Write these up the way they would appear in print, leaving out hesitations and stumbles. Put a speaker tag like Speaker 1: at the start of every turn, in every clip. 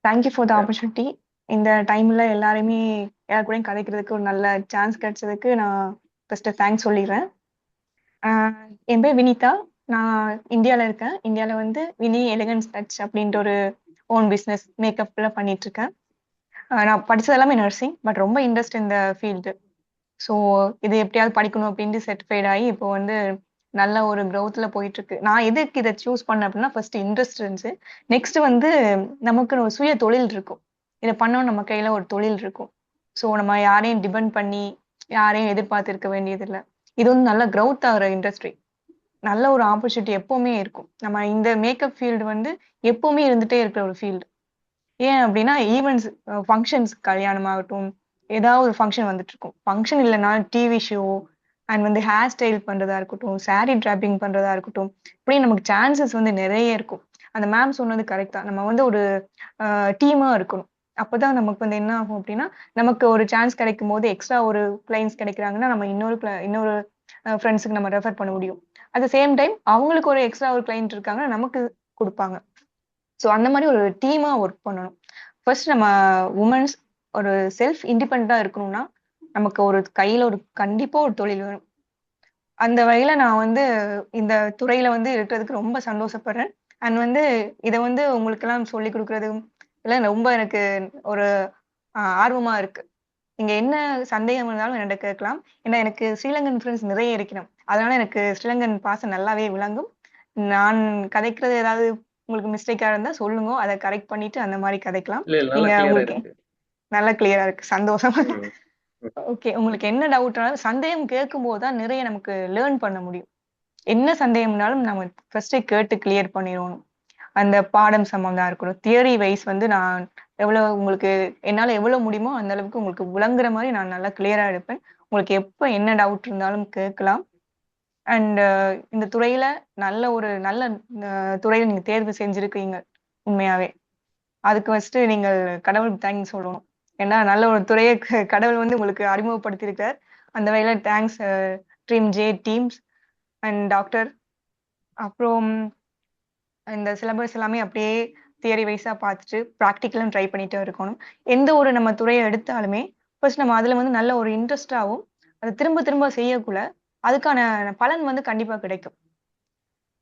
Speaker 1: Thank you for the
Speaker 2: Yeah.
Speaker 1: Opportunity. இந்த டைம்ல எல்லாருமே எல்லார் கூடயும் கதைக்கிறதுக்கு ஒரு நல்ல சான்ஸ் கிடைச்சதுக்கு நான் ஃபர்ஸ்ட் தேங்க்ஸ் சொல்லிடுறேன். என் பேர் வினிதா. நான் இந்தியாவில் இருக்கேன். இந்தியாவில் வந்து வினி எலிகன்ஸ் டச் அப்படின்ற ஒரு ஓன் பிஸ்னஸ் மேக்கப்ல பண்ணிட்டு இருக்கேன். நான் படிச்சது எல்லாமே நர்சிங், பட் ரொம்ப இன்ட்ரெஸ்ட் இந்த ஃபீல்டு. ஸோ இது எப்படியாவது படிக்கணும் அப்படின்ட்டு சர்டிஃபைட் ஆகி இப்போ வந்து நல்ல ஒரு க்ரோத்தில் போயிட்டு இருக்கு. நான் எதுக்கு இதை சூஸ் பண்ணேன் அப்படின்னா, ஃபர்ஸ்ட் இன்ட்ரெஸ்ட் இருந்துச்சு. நெக்ஸ்ட் வந்து நமக்கு ஒரு சுய தொழில் இருக்கும். இதை பண்ணோம், நம்ம கையில ஒரு தொழில் இருக்கும். ஸோ நம்ம யாரையும் டிபெண்ட் பண்ணி யாரையும் எதிர்பார்த்து இருக்க வேண்டியது இல்லை. இது வந்து நல்ல க்ரௌத் ஆகிற இண்டஸ்ட்ரி. நல்ல ஒரு ஆப்பர்ச்சுனிட்டி எப்பவுமே இருக்கும். நம்ம இந்த மேக்கப் ஃபீல்டு வந்து எப்பவுமே இருந்துட்டே இருக்கிற ஒரு ஃபீல்டு. ஏன் அப்படின்னா ஈவெண்ட்ஸ், ஃபங்க்ஷன்ஸ், கல்யாணமாகட்டும், ஏதாவது ஒரு ஃபங்க்ஷன் வந்துட்டு இருக்கும். ஃபங்க்ஷன் இல்லைனா டிவி ஷோ அண்ட் வந்து ஹேர் ஸ்டைல் பண்றதா இருக்கட்டும், சாரி டிராப்பிங் பண்றதா இருக்கட்டும், இப்படி நமக்கு சான்சஸ் வந்து நிறைய இருக்கும். அந்த மேம் சொன்னது கரெக்ட் தான். நம்ம வந்து ஒரு டீமா இருக்கணும். அப்பதான் நமக்கு வந்து என்ன ஆகும் அப்படின்னா, நமக்கு ஒரு சான்ஸ் கிடைக்கும் போது எக்ஸ்ட்ரா ஒரு கிளைண்ட்ஸ் கிடைக்கிறாங்கன்னா நம்ம இன்னொரு ஃப்ரெண்ட்ஸுக்கு நம்ம ரெஃபர் பண்ண முடியும். அட் த சேம் டைம் அவங்களுக்கு ஒரு எக்ஸ்ட்ரா ஒரு கிளைண்ட் இருக்காங்கன்னா நமக்கு கொடுப்பாங்க. ஸோ அந்த மாதிரி ஒரு டீமா ஒர்க் பண்ணணும். ஃபர்ஸ்ட் நம்ம உமன்ஸ் ஒரு செல்ஃப் இண்டிபெண்டா இருக்கணும்னா நமக்கு ஒரு கையில ஒரு கண்டிப்பா ஒரு தொழில் வேணும். அந்த வகையில நான் வந்து இந்த துறையில வந்து இருக்கிறதுக்கு ரொம்ப சந்தோஷப்படுறேன். அண்ட் வந்து இதை வந்து உங்களுக்கெல்லாம் சொல்லி கொடுக்கறது எல்லாம் ரொம்ப எனக்கு ஒரு ஆர்வமா இருக்கு. நீங்க என்ன சந்தேகம் இருந்தாலும் என்கிட்ட கேட்கலாம். ஏன்னா எனக்கு ஸ்ரீலங்கன் ஃப்ரெண்ட்ஸ் நிறைய இருக்கணும். அதனால எனக்கு ஸ்ரீலங்கன் பாசம் நல்லாவே விளங்கும். நான் கதைக்கிறது ஏதாவது உங்களுக்கு மிஸ்டேக்கா இருந்தா சொல்லுங்க. அதை கரெக்ட் பண்ணிட்டு அந்த மாதிரி கதைக்கலாம்.
Speaker 2: இல்ல, இல்ல, நல்லா
Speaker 1: நீங்க
Speaker 2: கிளியரா
Speaker 1: உங்களுக்கு
Speaker 2: இருக்கு.
Speaker 1: நல்லா கிளியரா இருக்கு. சந்தோஷம்.
Speaker 2: ம். ம்.
Speaker 1: ஓகே. உங்களுக்கு என்ன டவுட்னாலும் சந்தேகம் கேட்கும்போது தான் நிறைய நமக்கு லேர்ன் பண்ண முடியும். என்ன சந்தேகம்னாலும் நம்ம ஃபர்ஸ்டே கேட்டு கிளியர் பண்ணிடணும். அந்த பாடம் சம்பந்தமா இருக்கணும். தியரி வைஸ் வந்து நான் எவ்வளவு உங்களுக்கு என்னால எவ்வளவு முடியுமோ அந்த அளவுக்கு உங்களுக்கு விளங்குற மாதிரி நான் நல்லா கிளியரா எடுப்பேன். உங்களுக்கு எப்ப என்ன டவுட் இருந்தாலும் கேட்கலாம். அண்ட் இந்த துறையில நல்ல துறையில நீங்க தேர்வு செஞ்சிருக்கீங்க உண்மையாவே. அதுக்கு ஃபர்ஸ்ட் நீங்கள் கடவுளுக்கு தேங்க்ஸ் சொல்லணும். ஏன்னா நல்ல ஒரு துறையை கடவுள் வந்து உங்களுக்கு அறிமுகப்படுத்தியிருக்கார். அந்த வகையில thanks dream J teams and doctor. அப்புறம் இந்த சிலபஸ் எல்லாமே அப்படியே தியரி வைஸா பார்த்துட்டு ப்ராக்டிக்கலும் ட்ரை பண்ணிட்டே இருக்கணும். எந்த ஒரு நம்ம துறையை எடுத்தாலுமே ஃபர்ஸ்ட் நம்ம அதுல வந்து நல்ல ஒரு இன்ட்ரெஸ்டாகவும் அதை திரும்ப திரும்ப செய்யக்குள்ள அதுக்கான பலன் வந்து கண்டிப்பா கிடைக்கும்.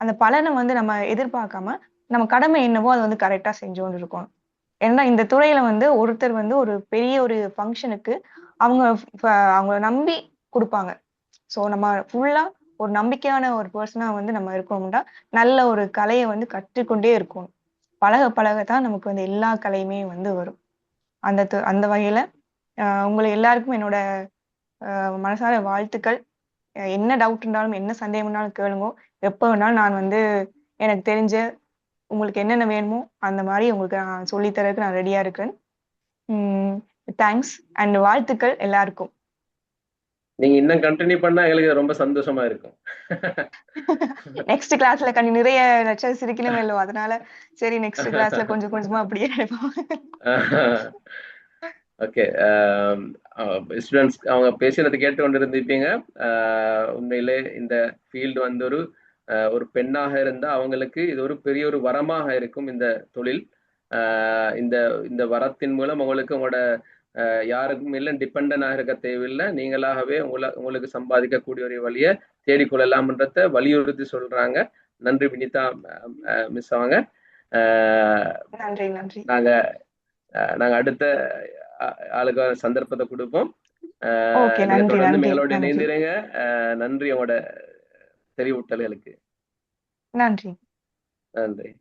Speaker 1: அந்த பலனை வந்து நம்ம எதிர்பார்க்காம நம்ம கடமை என்னவோ அதை வந்து கரெக்டா செஞ்சோன்னு இருக்கணும். ஏன்னா இந்த துறையில வந்து ஒருத்தர் வந்து ஒரு பெரிய ஒரு ஃபங்க்ஷனுக்கு அவங்க அவங்கள நம்பி கொடுப்பாங்க. ஸோ நம்ம ஃபுல்லா ஒரு நம்பிக்கையான ஒரு பர்சனா வந்து நம்ம இருக்கணும்னா நல்ல ஒரு கலையை வந்து கற்றுக்கொண்டே இருக்கணும். பழக பழகத்தான் நமக்கு வந்து எல்லா கலையுமே வந்து வரும். அந்த வகையில உங்களை எல்லாருக்கும் என்னோட மனசார வாழ்த்துக்கள். என்ன டவுட் இருந்தாலும் என்ன சந்தேகம் இருந்தாலும் கேளுங்க. எப்போ வேணாலும் நான் வந்து எனக்கு தெரிஞ்ச உங்களுக்கு என்னென்ன வேணுமோ அந்த மாதிரி உங்களுக்கு நான் சொல்லித்தரதுக்கு நான் ரெடியா இருக்கேன். தேங்க்ஸ் அண்ட் வாழ்த்துக்கள் எல்லாருக்கும்.
Speaker 2: நீங்க இன்னும் கண்டினியூ பண்ணா எங்களுக்கு ரொம்ப சந்தோஷமா இருக்கும்.
Speaker 1: நெக்ஸ்ட் கிளாஸ்ல நிறைய லெக்சர்ஸ் இருக்கணுமே இல்லோ, அதனால சரி நெக்ஸ்ட் கிளாஸ்ல கொஞ்சம் கொஞ்சமா அப்படியே எடுப்போம்.
Speaker 2: ஓகே. ஸ்டூடெண்ட்ஸ் அவங்க பேசினது கேட்டு கொண்டு இருந்திருப்பீங்க. உண்மையிலே இந்த ஃபீல்டு வந்து ஒரு பெண்ணாக இருந்தா அவங்களுக்கு இது ஒரு பெரிய ஒரு வரமாக இருக்கும் இந்த தொழில். இந்த இந்த வரத்தின் மூலம் உங்களுக்கு உங்களோட யாருக்கும் இல்லை டிபெண்டனாக இருக்க தேவையில்லை. நீங்களாகவே உங்களுக்கு சம்பாதிக்கக்கூடிய ஒரு வழியை தேடிக்கொள்ளலாம்ன்றத வலியுறுத்தி சொல்றாங்க. நன்றி வினிதா மிஸ். அவங்க
Speaker 1: நன்றி நன்றி.
Speaker 2: நாங்க நாங்க அடுத்த ஆளுக்கு சந்தர்ப்பத்தை கொடுப்போம்.
Speaker 1: ஓகே.
Speaker 2: நீங்க
Speaker 1: நன்றி
Speaker 2: தொடர்ந்து
Speaker 1: நன்றி
Speaker 2: எங்களோட
Speaker 1: நன்றி
Speaker 2: இணைந்திருங்க. நன்றி உங்களோட தெரிவித்தல்களுக்கு.
Speaker 1: நன்றி.
Speaker 2: நன்றி.